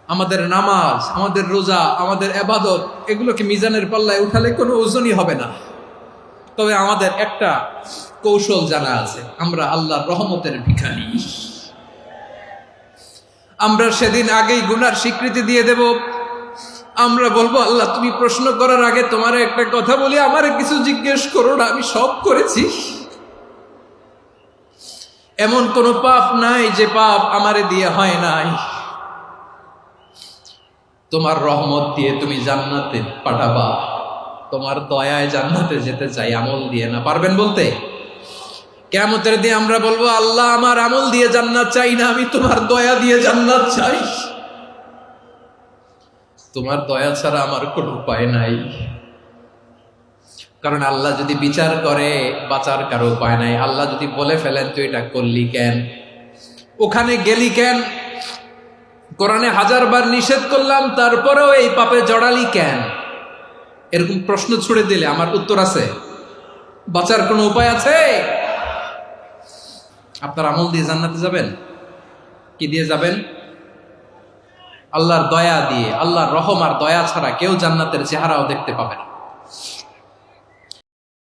আমাদের নামাজ, আমাদের রোজা, আমাদের ইবাদত, এগুলোকে মিজানের পাল্লায় উঠালে কোনো ওজনই হবে না। তবে আমাদের একটা কৌশল জানা আছে, আমরা আল্লাহর রহমতের ভিখারি। আমরা সেদিন আগেই গুনার স্বীকৃতি দিয়ে দেব। আমরা বলবো, আল্লাহ তুমি প্রশ্ন করার আগে তোমার একটা কথা বলি, আমারে কিছু জিজ্ঞেস করো না, আমি সব করেছি। এমন কোন পাপ নাই যে পাপ আমারে দিয়ে হয় নাই। তোমার রহমত দিয়ে তুমি জান্নাতে পাঠাবা, তোমার দয়ায় জান্নাতে যেতে চাই, আমল দিয়ে না। পারবেন বলতে? কিয়ামতের দিন আমরা বলবো, আল্লাহ আমার আমল দিয়ে জান্নাত চাই না, আমি তোমার দয়া দিয়ে জান্নাত চাই। তোমার দয়া ছাড়া আমার কোনো উপায় নাই। কারণ আল্লাহ যদি বিচার করে, বাঁচার কারো উপায় নাই। আল্লাহ যদি বলে ফেলেন তুই এটা করলি কেন, ওখানে গেলি কেন, কোরআনে 1000 বার নিষেধ করলাম তারপরেও এই পাপে জড়ালি কেন, এরকম প্রশ্ন ছুড়ে দিলে আমার উত্তর আছে? বাঁচার কোনো উপায় আছে? আপনার আমল দিয়ে জান্নাতে যাবেন? কি দিয়ে যাবেন? আল্লাহর দয়া দিয়ে। আল্লাহর রহম আর দয়া ছাড়া কেউ জান্নাতের চেহারাও দেখতে পাবে না।